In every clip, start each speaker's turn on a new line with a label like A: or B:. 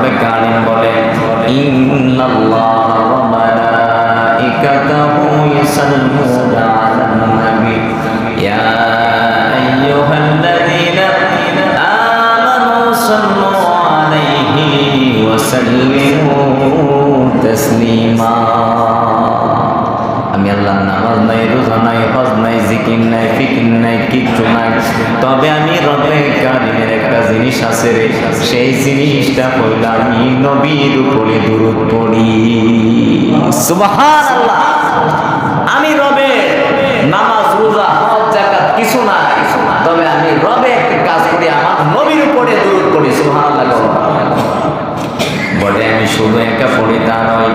A: রব্বে কারীম বলে ইন্নাল্লাহা ওয়া মালাইকাতাহু ইউসাল্লুনা আলান নবী ইয়া আইয়ুহাল্লাযীনা আমানু সাল্লু আলাইহি ওয়া সাল্লিমু তাসলিমা। আমি আল্লাহর নামাজ নাই, রোজা নাই, হজ নাই, জিকির নাই, ফিকির নাই, কিচ্ছু নাই, তবে আমি রব্বে কারীমের একটা জিনিস আছে রে, সেই জিনিসটা হইল আমি নবীর উপরে দুরূদ পড়ি। সুবহানাল্লাহ। আমি রবে নামাজ, রোজা, হজ, যাকাত কিছু না, তবে আমি রবে একটা কাজ করি, আমার নবীর উপরে দুরূদ পড়ি। সুবহানাল্লাহ। বলে আমি শুধু একা পড়ি তা নয়,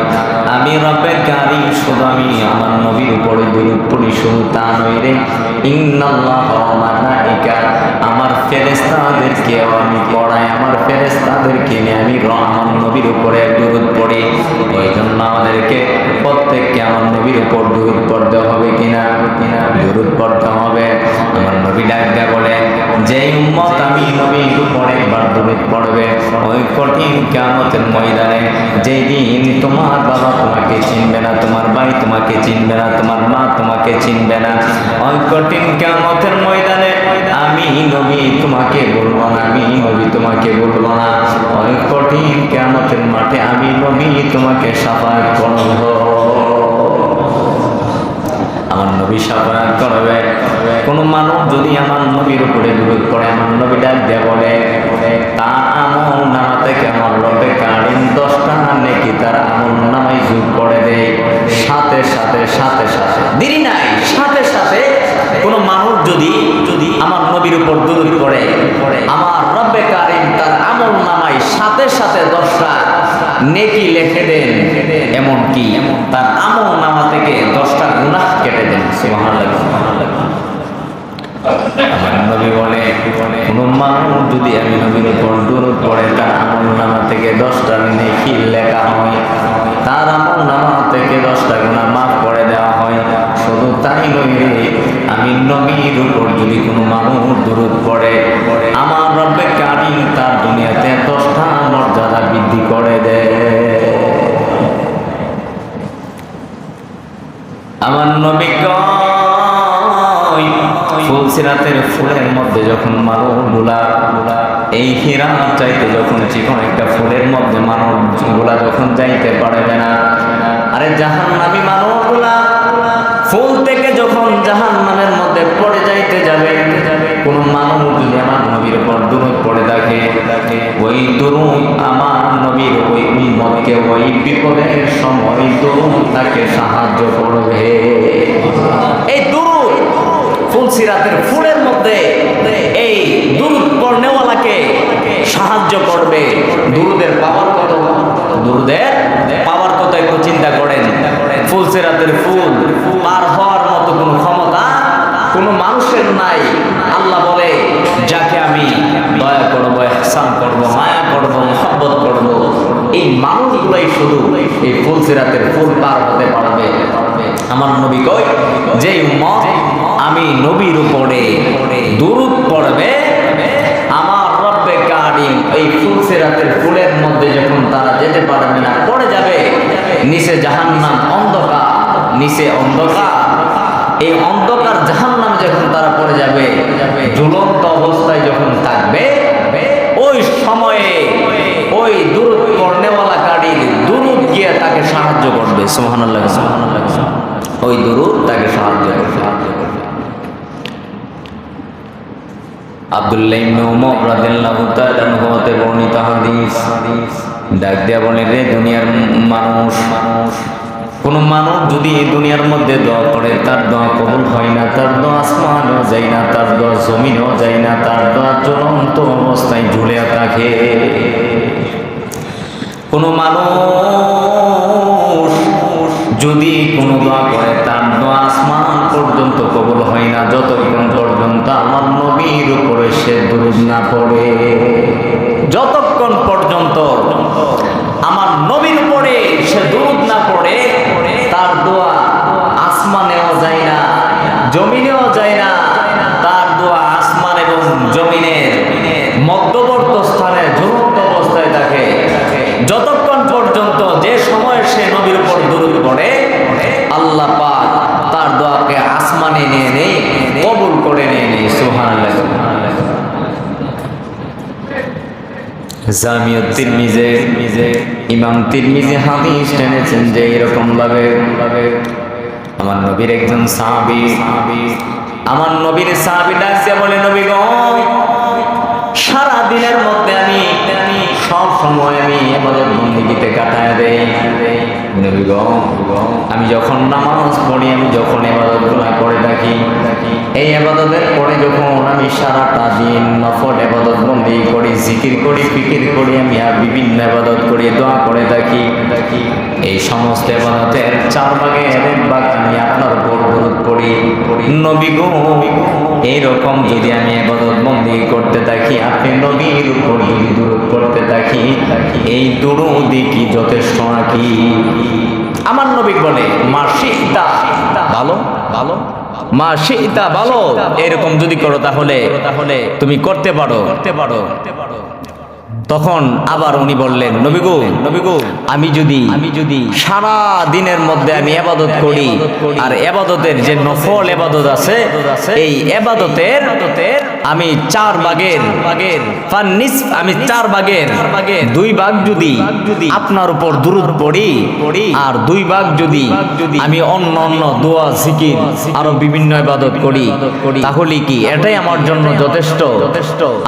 A: আমি রব্বে কারীম শুধু আমি আমার নবীর উপরে দুরূদ পড়ি শুধু তা নয় রে, ইন্নাল্লাহা ওয়া মালাইকাতাহু, আমার ফেরেশতাদেরকেও আমি পড়াই, আমার ফেরেশতাদেরকে নিয়ে আমি আমার নবীর উপরে দুরূদ পড়ি। ওই জন্য আমাদেরকে প্রত্যেককে আমার নবীর উপর দুরূদ পড়তে হবে কিনা, দুরূদ পড়তে হবে। আমার নবী ডাক দেয়া বলে, যে উম্মত আমি নবীর উপরে একবার দুরূদ পড়বে, ওই কঠিন কিয়ামতের ময়দানে যেই দিন তোমার বাবা তোমাকে চিনবে না, তোমার ভাই তোমাকে চিনবে না, তোমার মা তোমাকে চিনবে না, ওই কঠিন কিয়ামতের ময়দানে আমি নবী তোমাকে বলবো না, আমি নবী তোমাকে বলবো না, ওই কঠিন কিয়ামতের মাঠে আমি নবী তোমাকে শাফাআত করব। আমার নবী শাফাআত করবে। কোন মানুষ যদি আমার নবীর উপরে দুরূদ পড়ে, আমার নবী ডাক দেয়া বলে, তার আমল নামা থেকে আমার রব্বে কারীম 10টা নেকি তার আমল নামায় যোগ করে দেয়। সাথে সাথে দেরি নাই, সাথে সাথে কোন মানুষ যদি আমার নবীর উপর দুরূদ পড়ে, আমার রব্বে কারীম তার আমল নামায় সাথে সাথে 10টা নেকি লিখে দেন, এমনকি তার আমল নামা থেকে 10টা গুনাহ কেটে দেন। সুবহানাল্লাহ। আমার নবী বলে, কোন মানুষ যদি আমি নবীর উপর দুরূদ পড়ে তার আমল নামা থেকে 10টা নেকি লেখা হয়, তার আমল নামা থেকে 10টা গুনাহ মাফ করে দেওয়া হয়। শুধু তাই নয় রে, আমি নবীর উপর যদি কোনো মানুষ দুরূদ পড়ে, আমার রব্বে কারীম তার দুনিয়াতে 10টা মর্যাদা বৃদ্ধি করে দেয়। আমার নবী ফুলসিরাতের ফুলের মধ্যে যখন মানুষগুলা এই হীরা চাইতে যখন চিকন একটা ফুলের মধ্যে মানুষগুলা যখন যাইতে পারবে না, আরে জাহান্নামী মানুষগুলা ফুল থেকে যখন জাহান্নামের মধ্যে পড়ে যাইতে যাবে, কোন মানুষ যদি আমার নবীর উপর দুরূদ পড়ে থাকে, ওই দুরূদ আমার নবীর ওই উম্মতকে ওই বিপদের সময় দুরূদ তাকে সাহায্য করবে। এই দুরূদ ফুলসিরাতের ফুলের মধ্যে এই দুরূদ পড়নেওয়ালাকে সাহায্য করবে। দুরূদের পাওয়ার কত, দুরূদের পাওয়ার কত একটু চিন্তা করেন। ফুলসিরাতের ফুল পার হওয়ার মতো কোনো ক্ষমতা কোনো মানুষের নাই। আল্লাহ বলে, যাকে আমি দয়া করবো, ইহসান করবো, মায়া করবো, মহব্বত করবো, এই মানুষগুলাই শুধু এই ফুলসিরাতের ফুল পার হতে পারবে। আমার নবী কয়, যে উম্মত আমি নবীর উপরে দুরূদ পড়বে, আমার রব্বে কারীম এই ফুলসিরাতের ফুলের মধ্যে যখন তারা যেতে পারবে না, পড়ে যাবে নিচে জাহান্নাম, অন্ধকার, নিচে অন্ধকার, এই অন্ধকার জাহান্নামে যখন তারা পড়ে যাবে, ঝুলন্ত অবস্থায় যখন থাকবে, ওই সময়ে ওই দুরূদ পড়নেওয়ালা কারীর দুরূদ গিয়ে তাকে সাহায্য করবে। সুবহানাল্লাহ। ওই দুরূদ তাকে সাহায্য করবে। আব্দুল্লাহ ইবনে উমর রাদিয়াল্লাহু তাআলা আনহু হতে বর্ণিত হাদিস, ডাক দেয়া বলে, রে দুনিয়ার মানুষ, কোন মানুষ যদি এই দুনিয়ার মধ্যে দোয়া করে, তার দোয়া কবুল হয় না, তার দোয়া আসমানও যায় না, তার দোয়া জমিনও যায় না, তার দোয়া জ্বলন্ত অবস্থায় ঝুলে থাকে। কোন মানুষ যদি কোনো দোয়া করে, তার দোয়া আসমান পর্যন্ত কবুল হয় না, যতক্ষণ পর্যন্ত আমার নবীর উপরে সে দুরূদ না পড়ে। যতক্ষণ পর্যন্ত আমার নবীর উপরে সে দুরূদ না পড়ে, তার দোয়া আসমানেও যায় না, জমিনেও যায় না, তার দোয়া আসমান এবং জমিনের মধ্যবর্তী স্থানে ঝুলন্ত অবস্থায় থাকে। জামিউত তিরমিজি ইমাম তিরমিজি হাদিস টেনেছেন যে এরকম ভাবে আমার নবীর একজন সাহাবী আমার নবীর সাহাবী ডাকছে বলে, নবী গো, সারা দিনের মধ্যে আমি সব সময় আমি ইবাদত বন্দেগীতে কাটায় দেই। নবী গো, আমি যখন নামাজ পড়ি, আমি যখন ইবাদতগুলো করে থাকি, এই ইবাদতের পরে যখন আমি সারাটা দিন নফল ইবাদত বন্দেগী করি, জিকির করি, ফিকির করি, আমি আর বিভিন্ন ইবাদত করি, দোয়া করে থাকি, এই সমস্ত ইবাদতের 4 ভাগের 1 ভাগ আমি আপনার উপর দরুদ পড়ি। নবী গো, এইরকম যদি আমি ইবাদত বন্দেগী করতে থাকি, আপনি নবীর উপর যদি দরুদ পড়তে থাকি, এই দরুদই কি যথেষ্ট নাকি? আমার নবী বলে, মাশিতা, ভালো ভালো, মাশিতা ভালো, এরকম যদি করো তাহলে তুমি করতে পারো। তখন আবার উনি বললেন, নবী গো, আমি যদি সারা দিনের মধ্যে আমি ইবাদত করি, আর ইবাদতের যে নফল ইবাদত আছে, এই ইবাদতের আমি 4 ভাগের ফান্নিস, আমি 4 ভাগের 2 ভাগ যদি আপনার উপর দুরূদ পড়ি, আর 2 ভাগ যদি আমি অন্য দোয়া, জিকির, আরো বিভিন্ন ইবাদত করি, তাহলে কি এটাই আমার জন্য যথেষ্ট?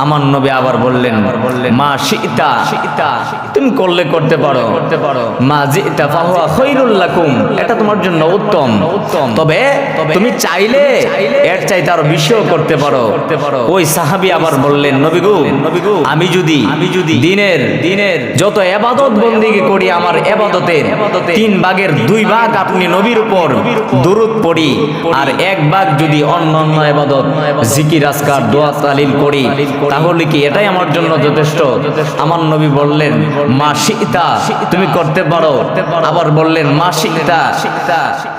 A: আমার নবী আবার বললেন, মা শিতা, তুমি করলে করতে পারো, মা জিতা ফাহুয়া খায়রুল লাকুম, এটা তোমার জন্য উত্তম। তবে তুমি চাইলে এর চাইতে আরো বেশিও করতে পারো। ওই সাহাবী আবার বললেন, নবী গো, আমি যদি দিনের যত ইবাদত বন্দেগী করি, আমার ইবাদতের 3 ভাগের 2 ভাগ আপনি নবীর উপর দুরূদ পড়ি, আর 1 ভাগ যদি অন্য ইবাদত, জিকির, আজকার, দোয়া, তালিল করি, তাহলে কি এটাই আমার জন্য যথেষ্ট? আমার নবী বললেন, মা শিতা, তুমি করতে পারো। আবার বললেন, মা শিতা,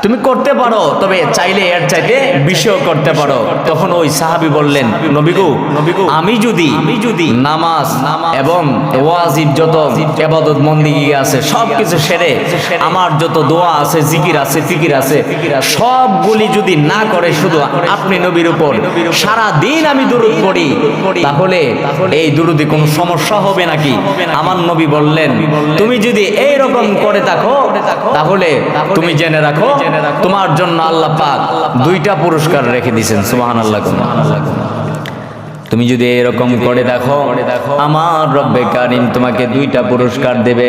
A: তুমি করতে পারো, তবে চাইলে এর চাইতে বেশিও করতে পারো। তখন ওই সাহাবী বললেন, নবী গো, আমি যদি নামাজ এবং ওয়াজিব যত ইবাদত বন্দেগী আছে সবকিছু সেরে, আমার যত দোয়া আছে, জিকির আছে, ফিকির আছে, সবগুলি যদি না করে শুধু আপনি নবীর উপর সারা দিন আমি দুরূদ পড়ি, তাহলে এই দুরূদে কোনো সমস্যা হবে নাকি? আমার নবী বললেন, তুমি যদি এই রকম করে থাকো, তাহলে তুমি জেনে রাখো, তোমার জন্য আল্লাহ পাক 2টা পুরস্কার রেখে দিয়েছেন। সুবহানাল্লাহ। তুমি যদি এরকম করে দেখো, আমার রব্বে কারীম তোমাকে 2টা পুরস্কার দেবে।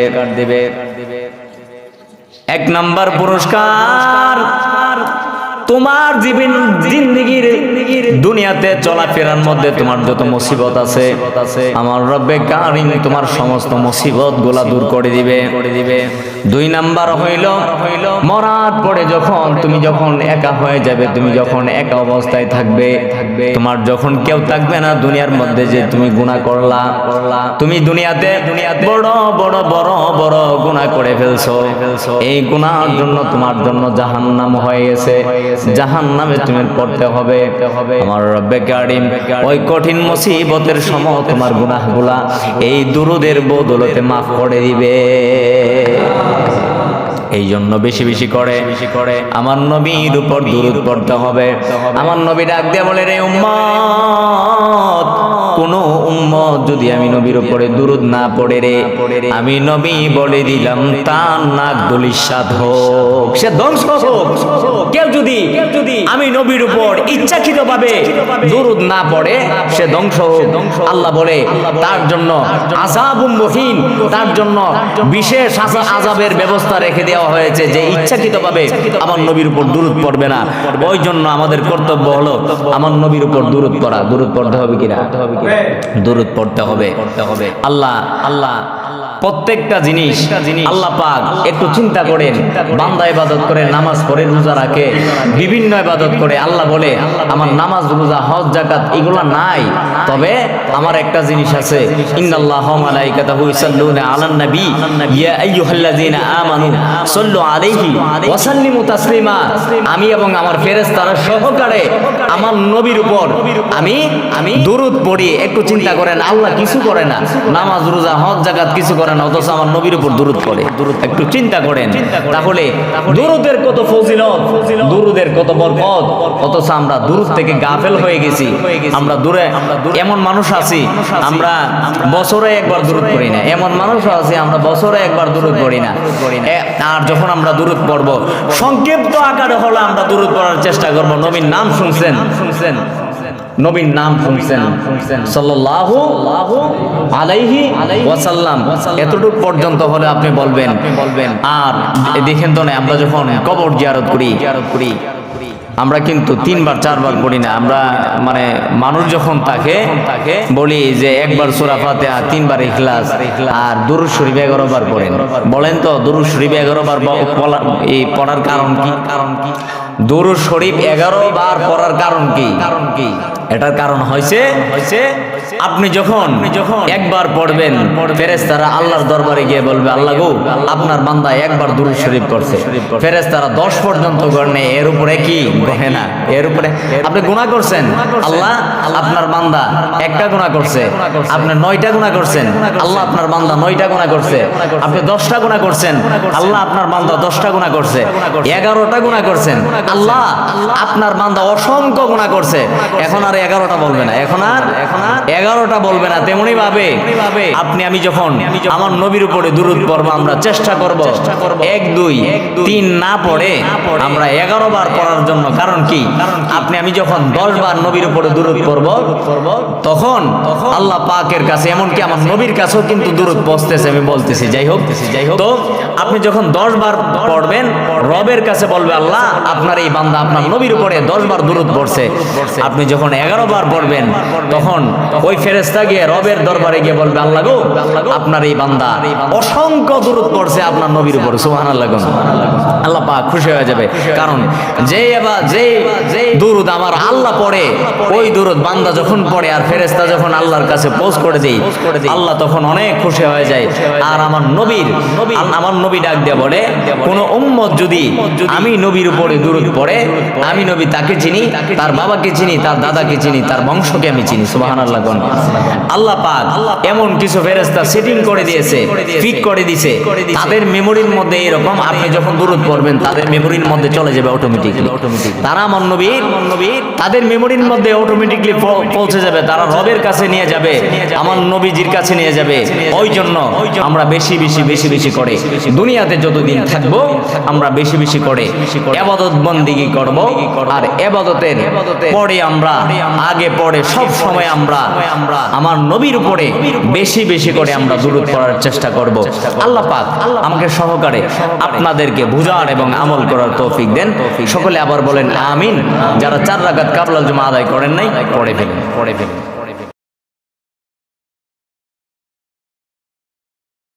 A: 1 নাম্বার পুরস্কার, তোমার জিন্দেগীর দুনিয়াতে চলাফেরার মধ্যে তোমার যত মুসিবত আছে, আমার রব্বে কারীম তোমার সমস্ত মুসিবত গুলা দূর করে দিবে। 2 নাম্বার হইল, মরার পরে তুমি যখন একা হয়ে যাবে, তুমি যখন একা অবস্থায় থাকবে, তোমার যখন কেউ থাকবে না দুনিয়ার মধ্যে, যে তুমি গুনাহ করলা, তুমি দুনিয়াতে বড় বড় গুনাহ করে ফেলছো, এই গুনাহর জন্য তোমার জন্য জাহান্নাম হয়ে গেছে, জাহান্নামে তুমি পড়তে হবে। আমার রব্বে কারীম ওই কঠিন মুসিবতের সময় তোমার গুনাহগুলা এই দুরূদের বদৌলতে মাফ করে দিবে। এই জন্য বেশি বেশি করে আমার নবীর উপর দুরূদ পড়তে হবে। আমার নবী ডাক দিয়ে বলে, রে উম্মত, কোন উম্মত যদি আমি নবীর উপরে দুরূদ না পড়ে রে, আমি নবী বলে দিলাম তার নাক দলিশাত হোক, সে ধ্বংস হোক। কেউ যদি আমি নবীর উপর ইচ্ছাকৃতভাবে দুরূদ না পড়ে, সে ধ্বংস হোক। আল্লাহ বলে তার জন্য আযাবুম মুহিন, তার জন্য বিশেষ আযাবের ব্যবস্থা রেখে দেওয়া হয়েছে, যে ইচ্ছাকৃতভাবে আমার নবীর উপর দুরূদ পড়বে না। ওই জন্য আমাদের কর্তব্য হলো আমার নবীর উপর দুরূদ পড়া। দুরূদ পড়তে হবে কিনা? দুরূদ পড়তে হবে। আল্লাহ প্রত্যেকটা জিনিস আল্লাহ পাক একটু চিন্তা করেন। বান্দা ইবাদত করে, নামাজ পড়ে, রোজা রাখে, বিভিন্ন ইবাদত করে, আল্লাহ বলে আমার নামাজ, রোজা, হজ, যাকাত এগুলা নাই, তবে আমার একটা জিনিস আছে, ইন্নাল্লাহা ওয়া মালাইকাতাহু ইউসাল্লুনা আলান নবী ইয়া আইয়ুহাল্লাযীনা আমানু সাল্লু আলাইহি ওয়া সাল্লিমু তাসলিমা। আমি এবং আমার ফেরেশতারা সহকারে আমার নবীর উপর আমি দুরূদ পড়ি। একটু চিন্তা করেন, আল্লাহ কিছু করে না, নামাজ, রোজা, হজ, যাকাত কিছু করে করে না, অথচ আমার নবীর উপর দুরূদ পড়ে। একটু চিন্তা করেন তাহলে দুরূদের কত ফজিলত, দুরূদের কত বরকত, অথচ আমরা দুরূদ থেকে গাফেল হয়ে গেছি। আমরা এমন মানুষ আছি আমরা বছরে একবার দুরূদ পড়ি না, এমন মানুষ আছে আমরা বছরে একবার দুরূদ পড়ি না। আর যখন আমরা দুরূদ পড়ব সংক্ষিপ্ত আকারে হলে আমরা দুরূদ পড়ার চেষ্টা করব। নবীর নাম শুনছেন, নবীর নাম শুনছেন সাল্লাল্লাহু আলাইহি ওয়াসাল্লাম, এতটুকু পর্যন্ত হলে আপনি বলবেন। আর দেখেন তো না, আমরা যখন কবর জিয়ারত করি আমরা কিন্তু 3 বার 4 বার পড়ি না। আমরা মানে মানুষ যখন তাকে বলি যে একবার সূরা ফাতিহা, 3 বার ইখলাস, আর দুরূদ শরীফ 11 বার পড়েন। বলেন তো দুরূদ শরীফ 11 বার পড়ার কারণ কি? দুরূদ শরীফ 11 বার পড়ার কারণ কি? এটার কারণ হয়েছে আপনি যখন একবার পড়বেন, ফেরেশতারা আল্লাহর দরবারে গিয়ে বলবে, আল্লাহ গো আপনার বান্দা একবার দুরূদ শরীফ করছে। ফেরেশতারা 10 পর্যন্ত গণে, এর উপরে কি গণে না, এর উপরে আপনি গুনাহ করছেন, আল্লাহ আপনার বান্দা একটা গুনাহ করছে, আপনি 9টা গুনাহ করছেন, আল্লাহ আপনার বান্দা 9টা গুনাহ করছে, আপনি 10টা গুনাহ করছেন, আল্লাহ আপনার বান্দা 10টা গুনাহ করছে, 11টা গুনাহ করছেন, আল্লাহ আপনার বান্দা অসংখ্য গুনাহ করছে। এখন আর 11টা বলবে না, এখন আর 11টা বলবে না। তেমনি ভাবে আপনি আমি যখন আমার নবীর উপরে দুরূদ পড়ব, আমরা চেষ্টা করব 1 2 3 না পড়ে আমরা 11 বার পড়ার জন্য। কারণ কি? আপনি আমি যখন 10 বার নবীর উপরে দুরূদ পড়ব তখন আল্লাহ পাকের কাছে, এমনকি আমার নবীর কাছেও কিন্তু দুরূদ পৌঁছতেছে। আমি বলতেছি যাই হোক, তো আপনি যখন 10 বার পড়বেন রবের কাছে বলবে, আল্লাহ আপনার এই বান্দা আপনার নবীর উপরে 10 বার দুরূদ পড়ছে। আপনি যখন 11 বার পড়বেন তখন ওই ফেরেশতা গিয়ে রবের দরবারে গিয়ে বলবে, আল্লাহ গো আপনার এই বান্দা অসংখ্য দুরূদ পড়ছে আপনার নবীর উপর। সুবহানাল্লাহ। আল্লাহ পাক খুশি হয়ে যাবে। কারণ যে দুরূদ আমার আল্লাহ পড়ে, ওই দুরূদ বান্দা যখন পড়ে আর ফেরেশতা যখন আল্লাহর কাছে পৌঁছ করে দেই, আল্লাহ তখন অনেক খুশি হয়ে যায়। আর আমার নবী ডাক দিয়ে বলে, কোন উম্মত যদি আমি নবীর উপরে দুরূদ পড়ে, আমি নবী তাকে চিনি, তার বাবাকে চিনি, তার দাদাকে চিনি, তার বংশকে আমি চিনি। সুবহানাল্লাহ। আল্লাহ পাক এমন কিছু ফেরেশতা সেটিং করে দিয়েছে, ফিট করে দিয়েছে, তাদের মেমোরির মধ্যে এরকম আপনি যখন দুরূদ পড়বেন তাদের মেমোরির মধ্যে চলে যাবে অটোমেটিক্যালি। তারা আমার নবীর তাদের মেমোরির মধ্যে অটোমেটিক্যালি পৌঁছে যাবে, তারা রবের কাছে নিয়ে যাবে, আমার নবীজির কাছে নিয়ে যাবে। ওই জন্য আমরা বেশি বেশি করে দুনিয়াতে যতদিন থাকবো আমরা বেশি করে ইবাদত বন্দেগী করব। আর ইবাদতের পরে আমরা আগে পরে সব সময় আমরা আমার নবীর উপরে বেশি করে আমরা দুরূদ পড়ার চেষ্টা করব। আল্লাহ পাক আমাকে সহকারে আপনাদেরকে বুঝার এবং আমল করার তৌফিক দেন। সকলে আবার বলেন আমিন। যারা 4 রাকাত কাবলাল জুমা আদায় করেন নাই পড়ে ফেলেন।